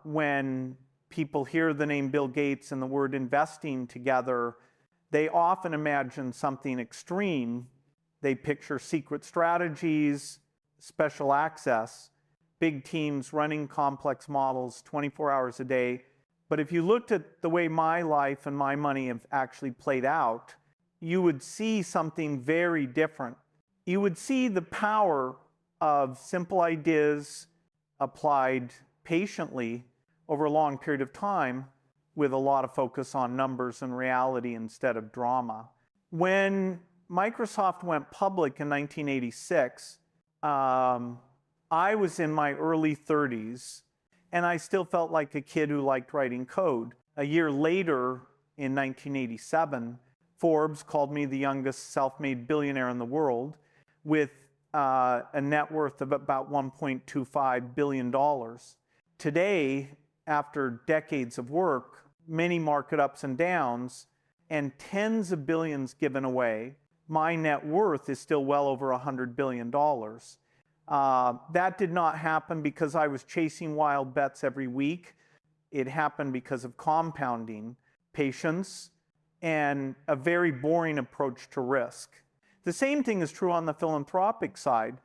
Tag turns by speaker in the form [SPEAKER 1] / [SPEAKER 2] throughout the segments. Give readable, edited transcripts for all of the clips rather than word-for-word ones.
[SPEAKER 1] When people hear the name Bill Gates and the word investing together, they often imagine something extreme. They picture secret strategies, special access, big teams running complex models 24 hours a day. But if you looked at the way my life and my money have actually played out, you would see something very different. You would see the power of simple ideas applied patiently over a long period of time with a lot of focus on numbers and reality instead of drama. When Microsoft went public in 1986, I was in my early 30s, and I still felt like a kid who liked writing code. A year later, in 1987, Forbes called me the youngest self-made billionaire in the world with a net worth of about $1.25 billion. Today, after decades of work, many market ups and downs, and tens of billions given away, my net worth is still well over $100 billion. That did not happen because I was chasing wild bets every week. It happened because of compounding, patience, and a very boring approach to risk. The same thing is true on the philanthropic side.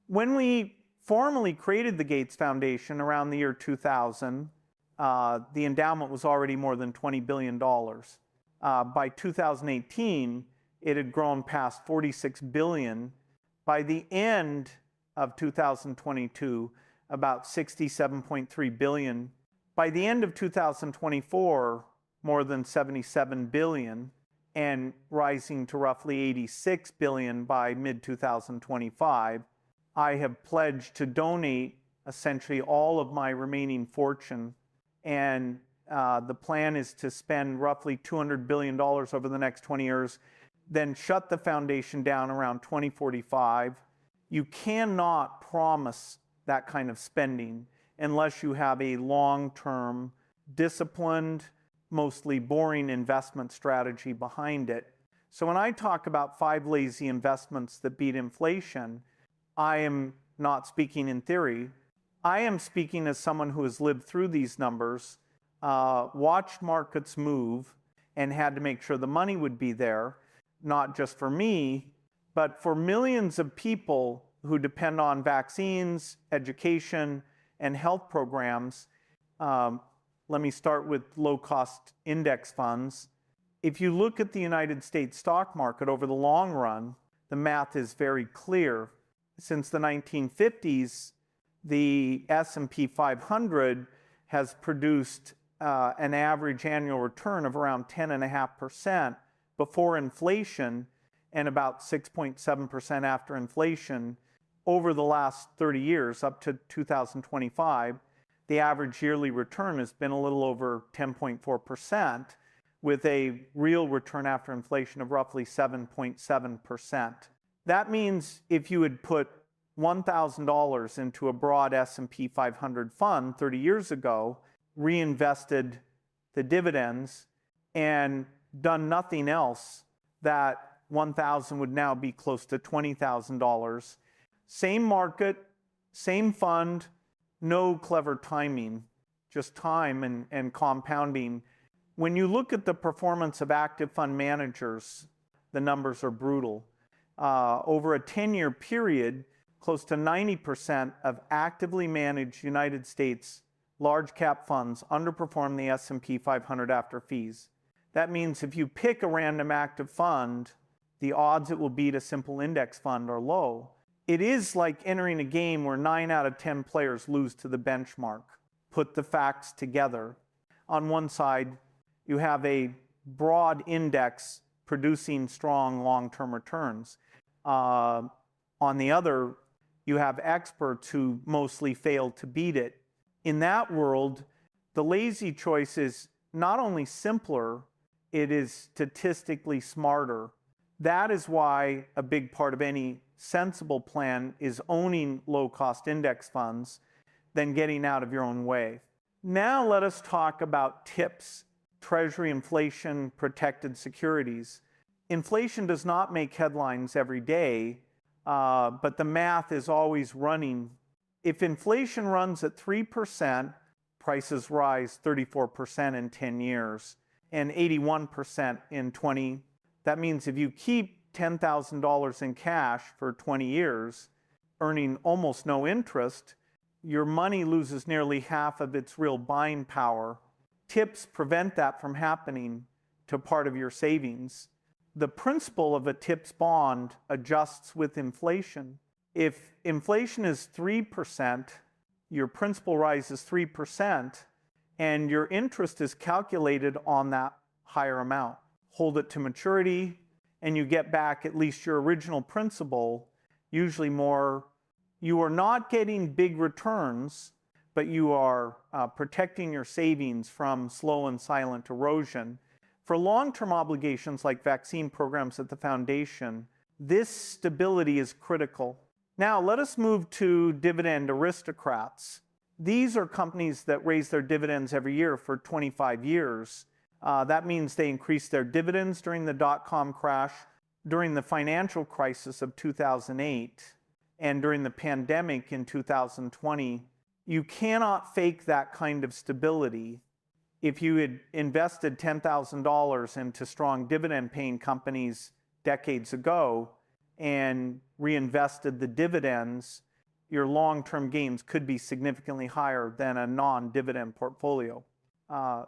[SPEAKER 1] When we formally created the Gates Foundation around the year 2000, the endowment was already more than $20 billion. By 2018, it had grown past $46 billion. By the end of 2022, about $67.3 billion. By the end of 2024, more than $77 billion, and rising to roughly $86 billion by mid-2025. I have pledged to donate essentially all of my remaining fortune, and the plan is to spend roughly $200 billion over the next 20 years, then shut the foundation down around 2045. You cannot promise that kind of spending unless you have a long-term, disciplined, mostly boring investment strategy behind it. So when I talk about 5 lazy investments that beat inflation, I am not speaking in theory. I am speaking as someone who has lived through these numbers, watched markets move, and had to make sure the money would be there, not just for me, but for millions of people who depend on vaccines, education, and health programs. Let me start with low-cost index funds. If you look at the United States stock market over the long run, the math is very clear. Since the 1950s, the S&P 500 has produced an average annual return of around 10.5% before inflation and about 6.7% after inflation. Over the last 30 years, up to 2025, the average yearly return has been a little over 10.4%, with a real return after inflation of roughly 7.7%. That means if you had put $1,000 into a broad S&P 500 fund 30 years ago, reinvested the dividends, and done nothing else, that $1,000 would now be close to $20,000. Same market, same fund, no clever timing, just time and compounding. When you look at the performance of active fund managers, the numbers are brutal. Over a 10-year period, close to 90% of actively managed United States large cap funds underperform the S&P 500 after fees. That means if you pick a random active fund, the odds it will beat a simple index fund are low. It is like entering a game where 9 out of 10 players lose to the benchmark. Put the facts together. On one side, you have a broad index producing strong long-term returns. On the other, you have experts who mostly fail to beat it. In that world, the lazy choice is not only simpler, it is statistically smarter. That is why a big part of any sensible plan is owning low-cost index funds than getting out of your own way. Now let us talk about tips. Treasury inflation protected securities. Inflation does not make headlines every day, but the math is always running If inflation runs at 3%, prices rise 34% in 10 years and 81% in 20. That means if you keep $10,000 in cash for 20 years, earning almost no interest, your money loses nearly half of its real buying power. Tips prevent that from happening to part of your savings. The principal of a TIPS bond adjusts with inflation. If inflation is 3%, your principal rises 3%, and your interest is calculated on that higher amount. Hold it to maturity, and you get back at least your original principal, usually more. You are not getting big returns, but you are protecting your savings from slow and silent erosion. For long-term obligations like vaccine programs at the foundation, this stability is critical. Now, let us move to dividend aristocrats. These are companies that raise their dividends every year for 25 years. That means they increased their dividends during the dot-com crash, during the financial crisis of 2008, and during the pandemic in 2020. You cannot fake that kind of stability. If you had invested $10,000 into strong dividend-paying companies decades ago and reinvested the dividends, your long-term gains could be significantly higher than a non-dividend portfolio.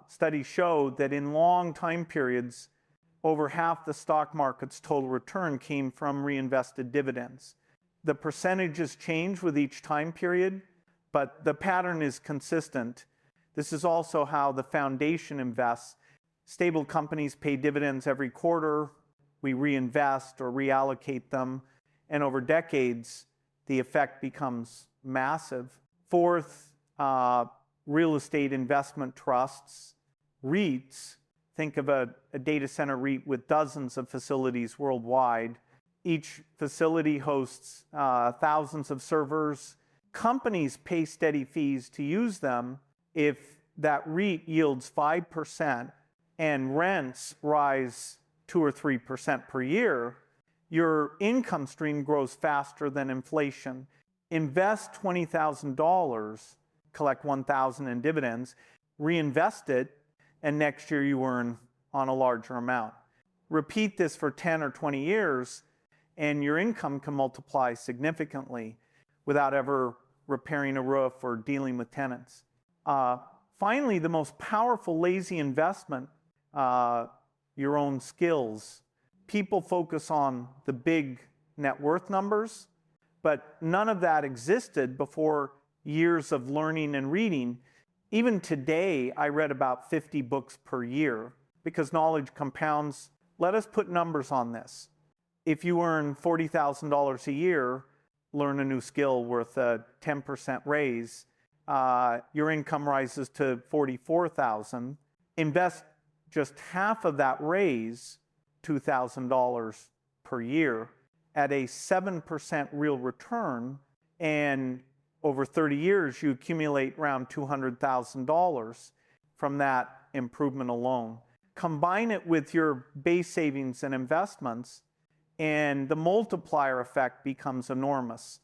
[SPEAKER 1] Studies show that in long time periods, over half the stock market's total return came from reinvested dividends. The percentages change with each time period, but the pattern is consistent. This is also how the foundation invests. Stable companies pay dividends every quarter. We reinvest or reallocate them, and over decades, the effect becomes massive. Fourth, real estate investment trusts, REITs. Think of a data center REIT with dozens of facilities worldwide. Each facility hosts thousands of servers. Companies pay steady fees to use them. If that REIT yields 5% and rents rise 2 or 3% per year, your income stream grows faster than inflation. Invest $20,000, collect $1,000 in dividends, reinvest it, and next year you earn on a larger amount. Repeat this for 10 or 20 years, and your income can multiply significantly without ever repairing a roof or dealing with tenants. Finally, the most powerful lazy investment, your own skills. People focus on the big net worth numbers, but none of that existed before years of learning and reading. Even today, I read about 50 books per year because knowledge compounds. Let us put numbers on this. If you earn $40,000 a year, learn a new skill worth a 10% raise, your income rises to $44,000. Invest just half of that raise, $2,000 per year, at a 7% real return, and over 30 years, you accumulate around $200,000 from that improvement alone. Combine it with your base savings and investments, and the multiplier effect becomes enormous.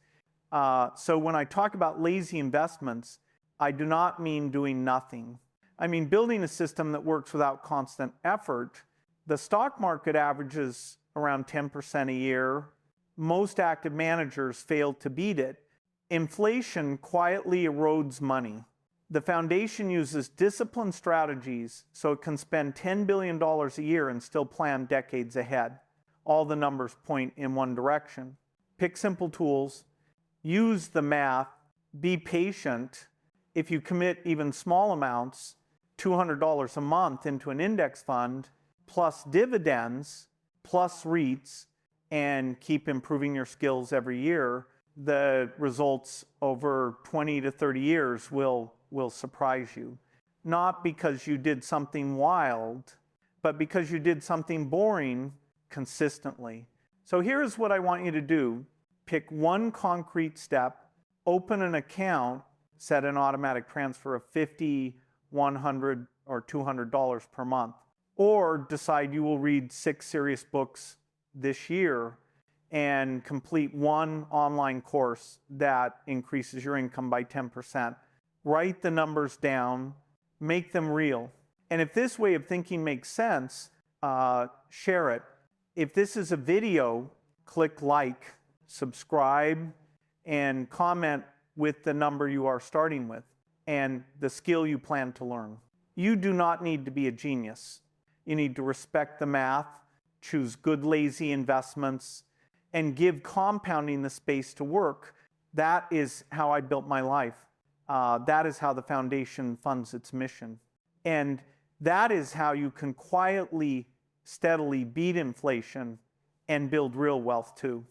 [SPEAKER 1] So when I talk about lazy investments, I do not mean doing nothing. I mean building a system that works without constant effort. The stock market averages around 10% a year. Most active managers fail to beat it. Inflation quietly erodes money. The foundation uses disciplined strategies so it can spend $10 billion a year and still plan decades ahead. All the numbers point in one direction. Pick simple tools, use the math, be patient. If you commit even small amounts, $200 a month into an index fund, plus dividends, plus REITs, and keep improving your skills every year, the results over 20 to 30 years will surprise you. Not because you did something wild, but because you did something boring consistently. So here's what I want you to do. Pick one concrete step, open an account, set an automatic transfer of $50, $100, or $200 per month. Or decide you will read 6 serious books this year and complete one online course that increases your income by 10%. Write the numbers down, make them real. And if this way of thinking makes sense, share it. If this is a video, click like, subscribe, and comment with the number you are starting with and the skill you plan to learn. You do not need to be a genius. You need to respect the math, choose good lazy investments, and give compounding the space to work. That is how I built my life. That is how the foundation funds its mission. And that is how you can quietly, steadily beat inflation and build real wealth too.